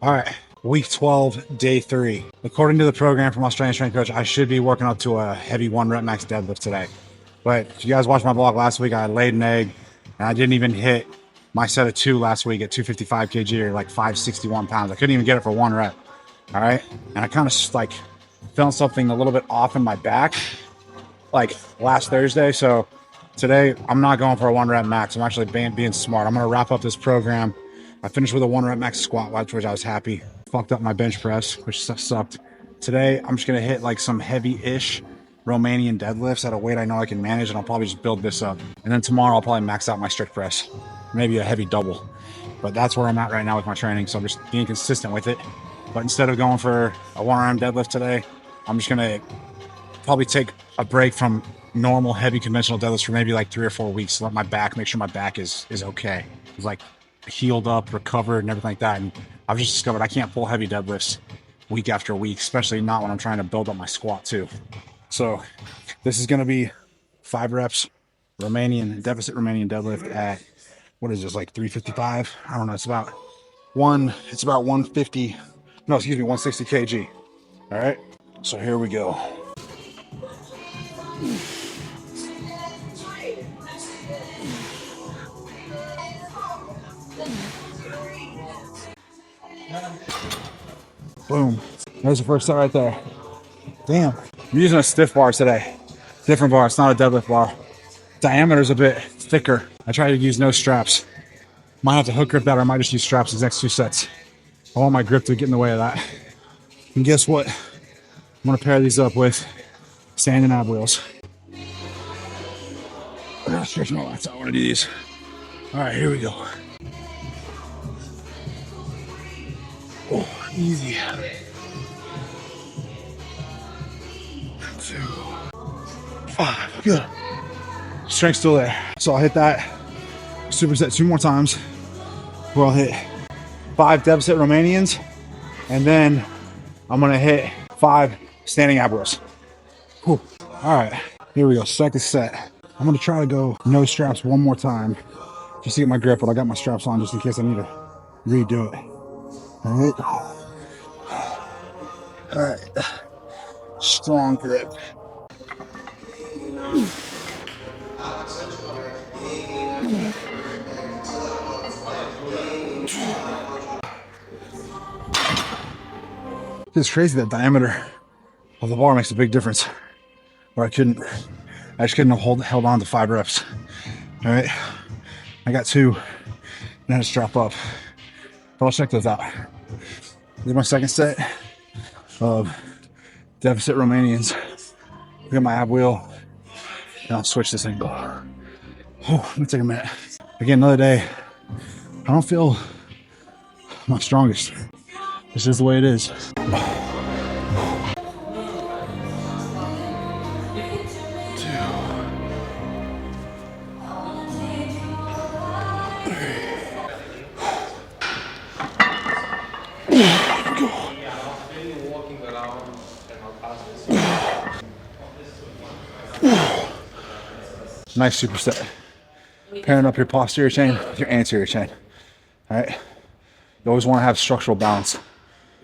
All right, week 12, day 3. According to the program from Australian strength coach, I should be working up to a heavy 1 rep max deadlift today. But if you guys watched my vlog last week, I laid an egg and I didn't even hit my set of 2 last week at 255 kg or like 561 pounds. I couldn't even get it for 1 rep. All right, and I kind of like felt something a little bit off in my back like last Thursday. So today I'm not going for a 1 rep max. I'm actually being smart. I'm gonna wrap up this program. I finished with a 1 rep max squat, which I was happy. Fucked up my bench press, which sucked. Today, I'm just gonna hit like some heavy-ish Romanian deadlifts at a weight I know I can manage, and I'll probably just build this up. And then tomorrow, I'll probably max out my strict press, maybe a heavy double. But that's where I'm at right now with my training, so I'm just being consistent with it. But instead of going for a 1 arm deadlift today, I'm just gonna probably take a break from normal heavy conventional deadlifts for maybe like 3 or 4 weeks to let my back, make sure my back is okay. It's like healed up, recovered, and everything like that. And I've just discovered I can't pull heavy deadlifts week after week, especially not when I'm trying to build up my squat too. So this is going to be 5 reps deficit Romanian deadlift at, what is this, like 355? I don't know. It's about 150. No, excuse me, 160 kg. All right. So here we go. Boom. There's the first set right there. Damn. I'm using a stiff bar today. Different bar. It's not a deadlift bar. Diameter's a bit thicker. I try to use no straps. Might have to hook grip that, or I might just use straps these next 2 sets. I want my grip to get in the way of that. And guess what? I'm going to pair these up with standing ab wheels. I gotta stretch my lats out. I want to do these. All right, here we go. Oh, easy. 2, 5. Good. Strength still there. So I'll hit that superset 2 more times, where I'll hit 5 deficit Romanians, and then I'm gonna hit 5 standing ab wheels. Whew. All right, here we go. Second set. I'm gonna try to go no straps 1 more time, just to get my grip, but I got my straps on just in case I need to redo it. All right. All right. Strong grip. It's crazy that diameter of the bar makes a big difference. Where I just couldn't have held on to 5 reps. All right, I got 2, and then I strap up. But I'll check those out. This is my second set of deficit Romanians. I got my ab wheel, and I'll switch this angle. Oh, let me take a minute. Again, another day. I don't feel my strongest. This is the way it is. 2. Nice superset. Pairing up your posterior chain with your anterior chain. All right. You always want to have structural balance.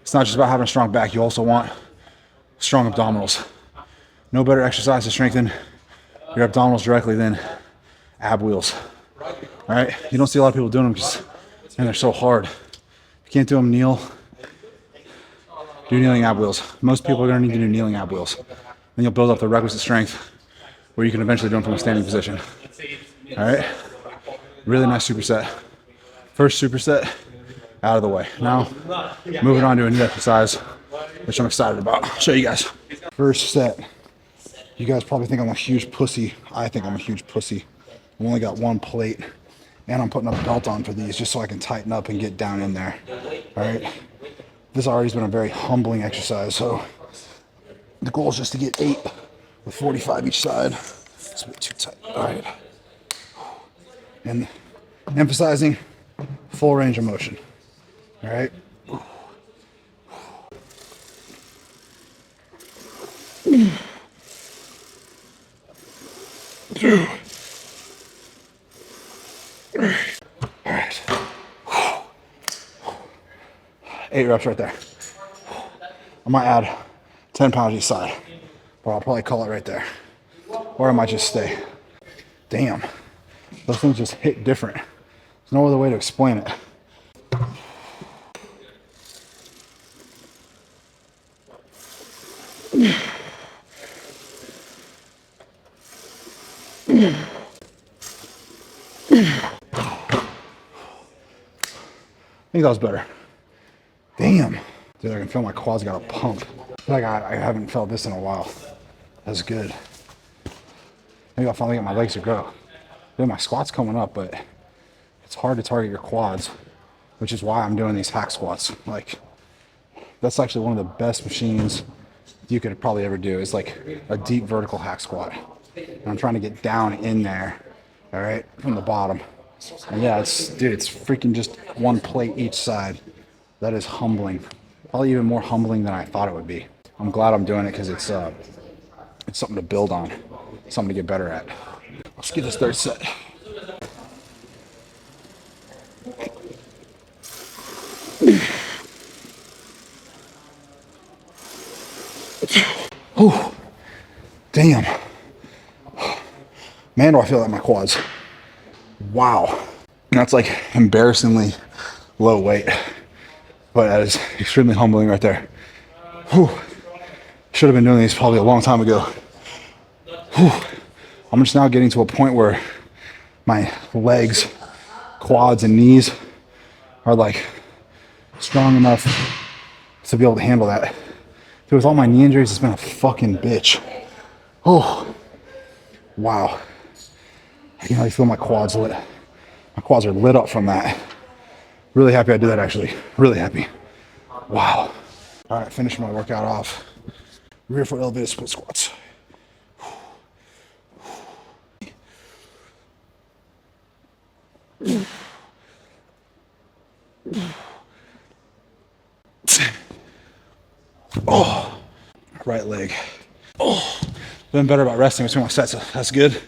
It's not just about having a strong back. You also want strong abdominals. No better exercise to strengthen your abdominals directly than ab wheels. All right. You don't see a lot of people doing them because they're so hard. If you can't do them, kneel. Do kneeling ab wheels. Most people are going to need to do kneeling ab wheels. Then you'll build up the requisite strength where you can eventually do them from a standing position. All right. Really nice superset. First superset out of the way. Now, moving on to a new exercise, which I'm excited about. I'll show you guys. First set. You guys probably think I'm a huge pussy. I think I'm a huge pussy. I've only got 1 plate, and I'm putting a belt on for these just so I can tighten up and get down in there. All right. This already has been a very humbling exercise, so the goal is just to get 8 with 45 each side. It's a bit too tight. All right. And emphasizing full range of motion. All right. All right. 8 reps right there. I might add 10 pounds each side, but I'll probably call it right there. Or I might just stay. Damn, those things just hit different. There's no other way to explain it. I think that was better. Damn. Dude, I can feel my quads got a pump. I feel like I haven't felt this in a while. That's good. Maybe I'll finally get my legs to grow. Dude, my squat's coming up, but it's hard to target your quads, which is why I'm doing these hack squats. Like, that's actually one of the best machines you could probably ever do, is like a deep vertical hack squat. And I'm trying to get down in there, all right, from the bottom. And yeah, it's freaking just one plate each side. That is humbling. Probably even more humbling than I thought it would be. I'm glad I'm doing it because it's something to build on, something to get better at. Let's get this third set. Oh, damn. Man, do I feel that in my quads. Wow. That's like embarrassingly low weight, but that is extremely humbling right there. Whew. Should have been doing these probably a long time ago. Whew. I'm just now getting to a point where my legs, quads, and knees are like strong enough to be able to handle that. Dude, with all my knee injuries, it's been a fucking bitch. Oh, wow. I can really feel my quads lit. My quads are lit up from that. Really happy I did that, actually. Really happy. Wow. All right, finishing my workout off. Rear foot elevated split squats. Oh, right leg. Oh, been better about resting between my sets. That's good.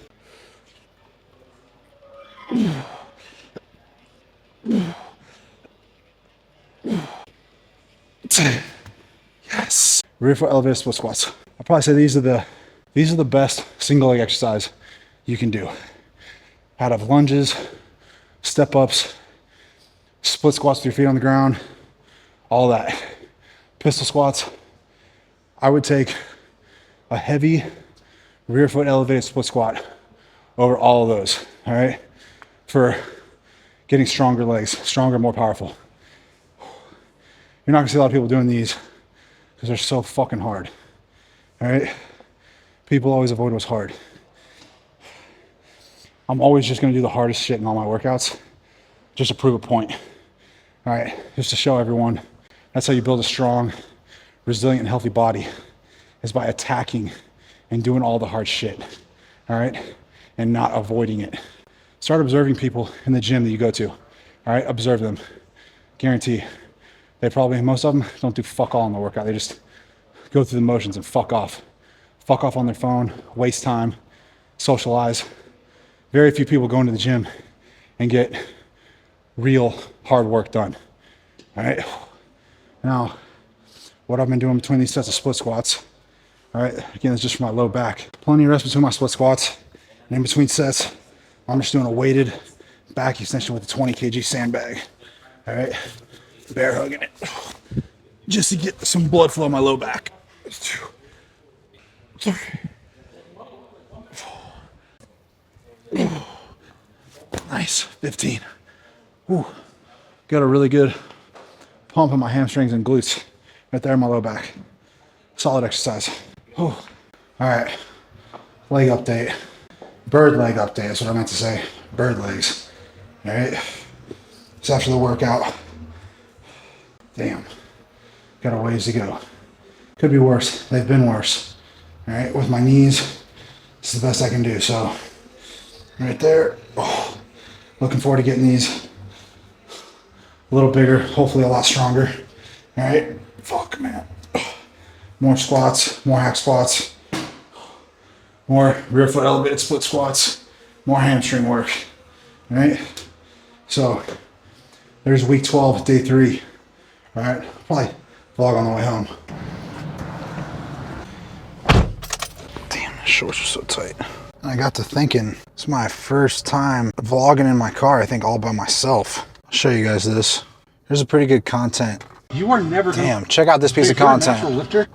Yes. Rear foot elevated split squats. I'd probably say these are the best single leg exercise you can do. Out of lunges, step ups, split squats with your feet on the ground, all that. Pistol squats. I would take a heavy rear foot elevated split squat over all of those, all right? For getting stronger legs, stronger, more powerful. You're not gonna see a lot of people doing these because they're so fucking hard, all right? People always avoid what's hard. I'm always just gonna do the hardest shit in all my workouts just to prove a point, all right? Just to show everyone that's how you build a strong, resilient, and healthy body, is by attacking and doing all the hard shit, all right? And not avoiding it. Start observing people in the gym that you go to, all right? Observe them. Guarantee they probably, most of them don't do fuck all in the workout. They just go through the motions and fuck off. Fuck off on their phone, waste time, socialize. Very few people go into the gym and get real hard work done, all right? Now, what I've been doing between these sets of split squats, all right, again, it's just for my low back. Plenty of rest between my split squats. And in between sets, I'm just doing a weighted back extension with a 20 kg sandbag, all right? Bear hugging it, just to get some blood flow in my low back. 2, 3, 4. Nice, 15. Ooh, got a really good pump in my hamstrings and glutes right there in my low back. Solid exercise. Ooh. All right, leg update. Bird leg update, that's what I meant to say. Bird legs, all right? It's after the workout. Damn, got a ways to go. Could be worse, they've been worse. All right, with my knees, it's the best I can do. So, right there, oh, looking forward to getting these a little bigger, hopefully a lot stronger. All right, fuck, man. More squats, more hack squats, more rear foot elevated split squats, more hamstring work, all right? So there's week 12, day 3, all All right, probably vlog on the way home. Damn, the shorts are so tight. I got to thinking, it's my first time vlogging in my car, I think all by myself. I'll show you guys this. Here's a pretty good content. You are never gonna... Damn, check out this piece of content.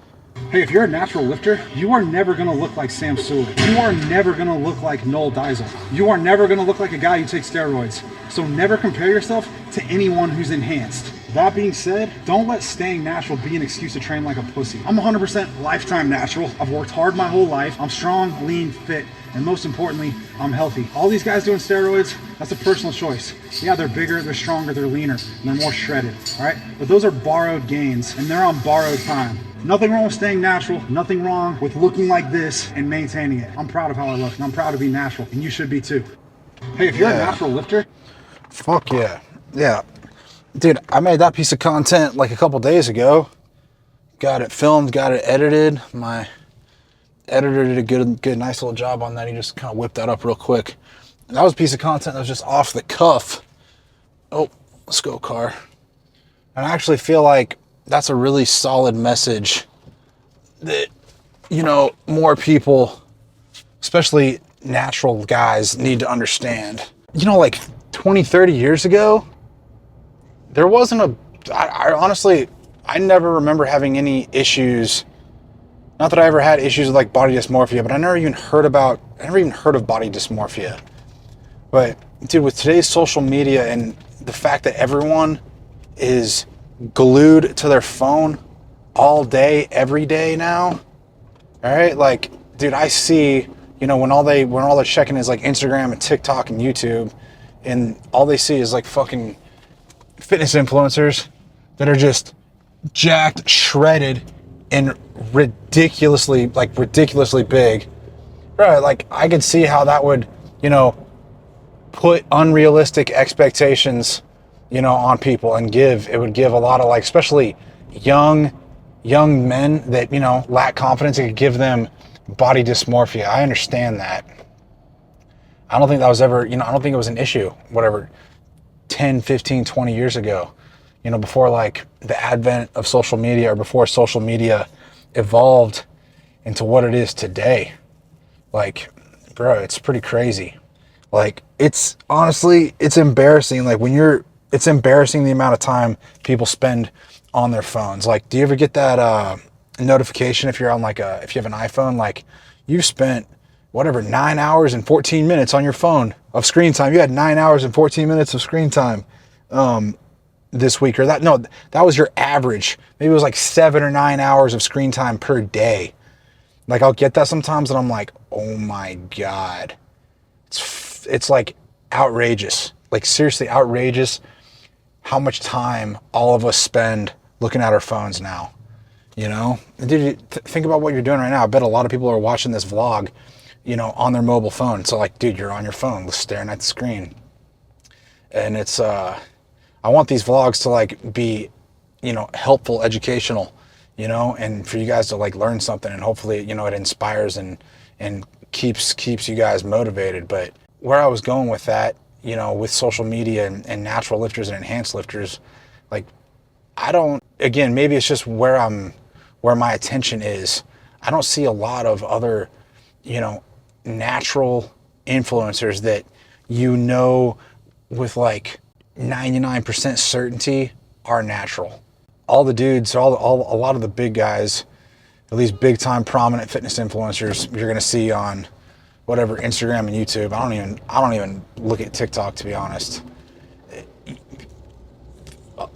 Hey, if you're a natural lifter, you are never going to look like Sam Sulek. You are never going to look like Noel Diesel. You are never going to look like a guy who takes steroids. So never compare yourself to anyone who's enhanced. That being said, don't let staying natural be an excuse to train like a pussy. I'm 100% lifetime natural. I've worked hard my whole life. I'm strong, lean, fit, and most importantly, I'm healthy. All these guys doing steroids, that's a personal choice. Yeah, they're bigger, they're stronger, they're leaner, and they're more shredded, all right? But those are borrowed gains, and they're on borrowed time. Nothing wrong with staying natural, nothing wrong with looking like this and maintaining it. I'm proud of how I look, and I'm proud to be natural, and you should be too. Hey, if you're a natural lifter... Fuck yeah. Yeah. Dude, I made that piece of content like a couple days ago. Got it filmed, got it edited. My editor did a good, nice little job on that. He just kind of whipped that up real quick. That was a piece of content that was just off the cuff. Oh, let's go, car. And I actually feel like that's a really solid message that, you know, more people, especially natural guys, need to understand. You know, like 20, 30 years ago, there wasn't I honestly, I never remember having any issues. Not that I ever had issues with like body dysmorphia, but I never even heard of body dysmorphia. But dude, with today's social media and the fact that everyone is glued to their phone all day, every day now, all right? Like, dude, I see, you know, when all they're checking is like Instagram and TikTok and YouTube, and all they see is like fucking fitness influencers that are just jacked, shredded, and ridiculously big. Right, like I could see how that would, you know, put unrealistic expectations, you know, on people, and it would give a lot of, like, especially young men that, you know, lack confidence. It could give them body dysmorphia. I understand that. I don't think that was ever, you know, I don't think it was an issue, whatever, 10, 15, 20 years ago, you know, before like the advent of social media, or before social media evolved into what it is today. Like, bro, it's pretty crazy. Like, it's honestly, it's embarrassing. Like it's embarrassing the amount of time people spend on their phones. Like, do you ever get that notification if you're on like if you have an iPhone, like you've spent whatever, 9 hours and 14 minutes on your phone of screen time. You had 9 hours and 14 minutes of screen time this week, or that was your average. Maybe it was like 7 or 9 hours of screen time per day. Like, I'll get that sometimes and I'm like, oh my God. It's like outrageous. Like, seriously outrageous how much time all of us spend looking at our phones now. You know? Dude, think about what you're doing right now. I bet a lot of people are watching this vlog, you know, on their mobile phone. So like, dude, you're on your phone staring at the screen. And it's, I want these vlogs to like be, you know, helpful, educational, you know, and for you guys to like learn something, and hopefully, you know, it inspires and keeps you guys motivated. But where I was going with that, you know, with social media and natural lifters and enhanced lifters, like, again, maybe it's just where my attention is. I don't see a lot of other, you know, natural influencers that, you know, with like 99% certainty are natural. All the dudes, a lot of the big guys, at least big time prominent fitness influencers you're going to see on whatever, Instagram and YouTube. I don't even look at TikTok, to be honest.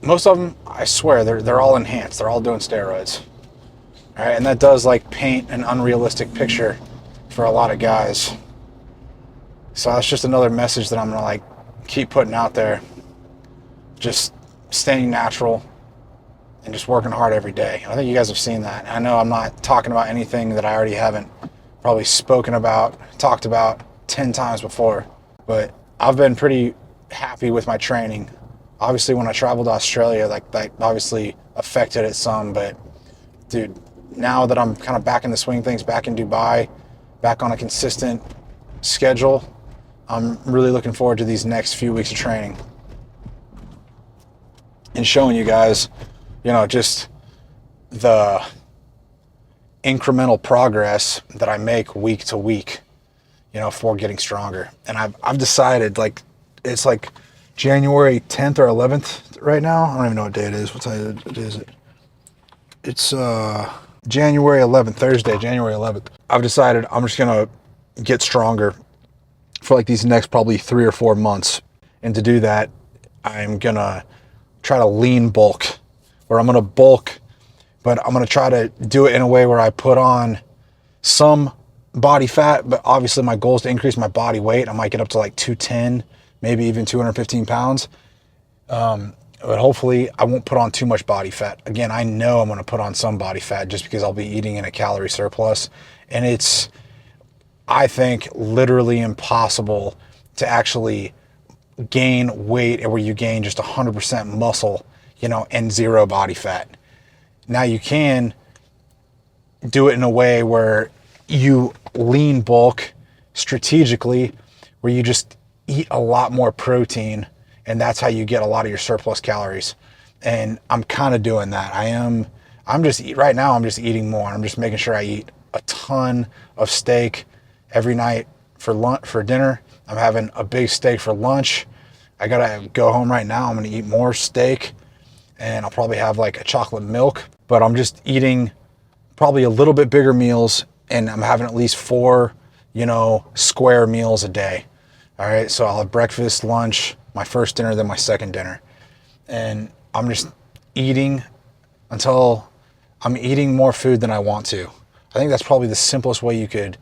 Most of them, I swear, they're all enhanced. They're all doing steroids. All right, and that does like paint an unrealistic picture for a lot of guys. So that's just another message that I'm gonna like keep putting out there. Just staying natural and just working hard every day. I think you guys have seen that. I know I'm not talking about anything that I already haven't probably talked about 10 times before, but I've been pretty happy with my training. Obviously, when I traveled to Australia, like, that obviously affected it some, but dude, now that I'm kind of back in the swing of things, back in Dubai, back on a consistent schedule, I'm really looking forward to these next few weeks of training and showing you guys, you know, just the incremental progress that I make week to week, you know, for getting stronger. And I've decided, like, it's like January 10th or 11th right now. I don't even know what day it is. What day is it? It's January 11th, Thursday, January 11th. I've decided I'm just going to get stronger for like these next probably 3 or 4 months. And to do that, I'm going to try to lean bulk, where I'm going to bulk, but I'm going to try to do it in a way where I put on some body fat, but obviously my goal is to increase my body weight. I might get up to like 210, maybe even 215 pounds. But hopefully I won't put on too much body fat. Again, I know I'm going to put on some body fat just because I'll be eating in a calorie surplus. And it's, I think, literally impossible to actually gain weight where you gain just 100% muscle, you know, and 0 body fat. Now you can do it in a way where you lean bulk strategically, where you just eat a lot more protein, and that's how you get a lot of your surplus calories. And I'm kind of doing that. Right now I'm just eating more. I'm just making sure I eat a ton of steak every night for dinner. I'm having a big steak for lunch. I gotta go home right now. I'm gonna eat more steak, and I'll probably have like a chocolate milk, but I'm just eating probably a little bit bigger meals, and I'm having at least 4, you know, square meals a day. All right, so I'll have breakfast, lunch, my first dinner, then my second dinner. And I'm just eating until I'm eating more food than I want to. I think that's probably the simplest way you could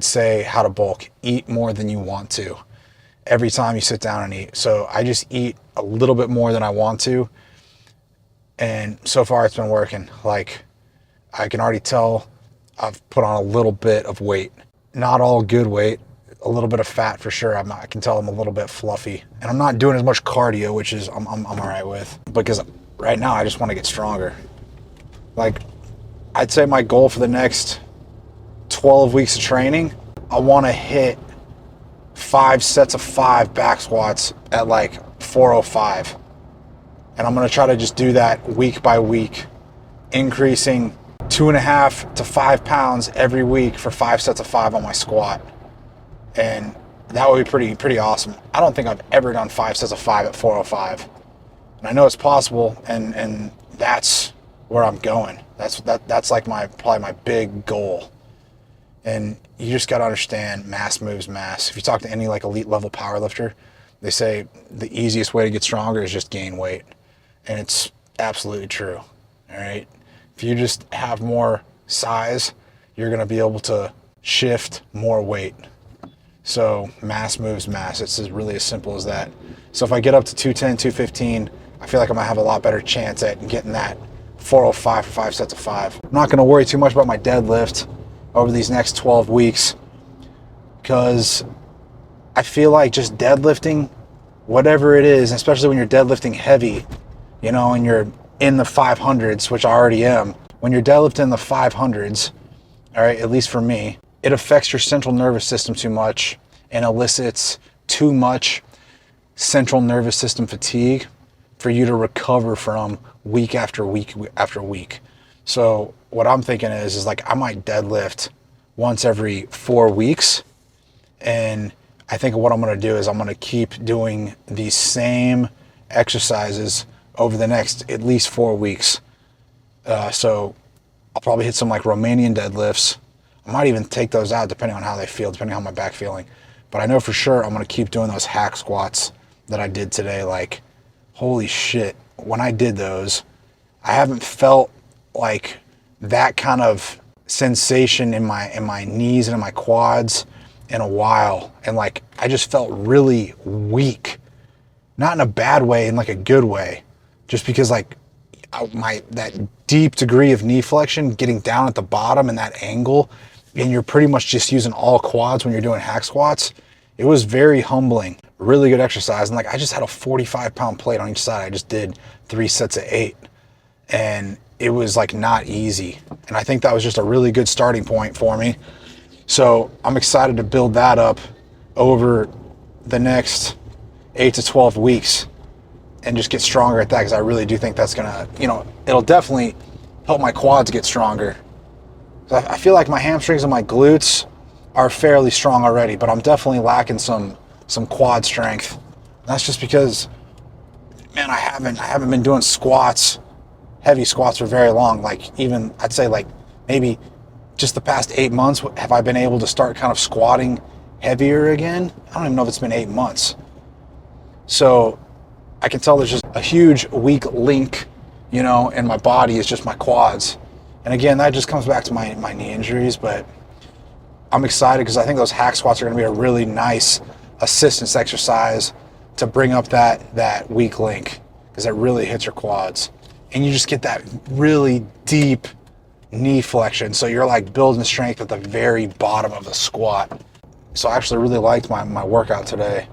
say how to bulk. Eat more than you want to every time you sit down and eat. So I just eat a little bit more than I want to. And so far it's been working. Like, I can already tell I've put on a little bit of weight. Not all good weight. A little bit of fat for sure. I can tell I'm a little bit fluffy, and I'm not doing as much cardio, which is I'm all right with, because right now I just want to get stronger. Like, I'd say my goal for the next 12 weeks of training, I want to hit 5 sets of 5 back squats at like 405, and I'm going to try to just do that week by week, increasing 2.5 to 5 pounds every week for 5 sets of 5 on my squat. And that would be pretty awesome. I don't think I've ever done 5 sets of 5 at 405. And I know it's possible, and that's where I'm going. That's like probably my big goal. And you just got to understand, mass moves mass. If you talk to any like elite level powerlifter, they say the easiest way to get stronger is just gain weight. And it's absolutely true. All right. If you just have more size, you're going to be able to shift more weight. So mass moves mass. It's really as simple as that. So if I get up to 210, 215, I feel like I'm going to have a lot better chance at getting that 405 for 5 sets of 5. I'm not going to worry too much about my deadlift over these next 12 weeks, because I feel like just deadlifting, whatever it is, especially when you're deadlifting heavy, you know, and you're in the 500s, which I already am. When you're deadlifting in the 500s, all right, at least for me, it affects your central nervous system too much and elicits too much central nervous system fatigue for you to recover from week after week after week. So what I'm thinking is like I might deadlift once every 4 weeks. And I think what I'm going to do is I'm going to keep doing these same exercises over the next at least 4 weeks. So I'll probably hit some like Romanian deadlifts. I might even take those out depending on how they feel, depending on how my back feeling. But I know for sure I'm going to keep doing those hack squats that I did today. Like, holy shit, when I did those, I haven't felt like that kind of sensation in my knees and in my quads in a while. And like, I just felt really weak, not in a bad way, in like a good way, just because like that deep degree of knee flexion getting down at the bottom and that angle, and you're pretty much just using all quads when you're doing hack squats. It was very humbling, really good exercise. And like, I just had a 45-pound plate on each side. I just did 3 sets of 8, and it was like not easy. And I think that was just a really good starting point for me. So I'm excited to build that up over the next 8 to 12 weeks. and just get stronger at that, because I really do think that's gonna, you know, it'll definitely help my quads get stronger. I feel like my hamstrings and my glutes are fairly strong already, but I'm definitely lacking some quad strength. And that's just because, man, I haven't been doing squats, heavy squats, for very long. Like, even I'd say like maybe just the past 8 months have I been able to start kind of squatting heavier again. I don't even know if it's been 8 months. So I can tell there's just a huge weak link, you know, in my body is just my quads. And again, that just comes back to my knee injuries, but I'm excited because I think those hack squats are going to be a really nice assistance exercise to bring up that weak link, because it really hits your quads. And you just get that really deep knee flexion. So you're like building strength at the very bottom of the squat. So I actually really liked my workout today.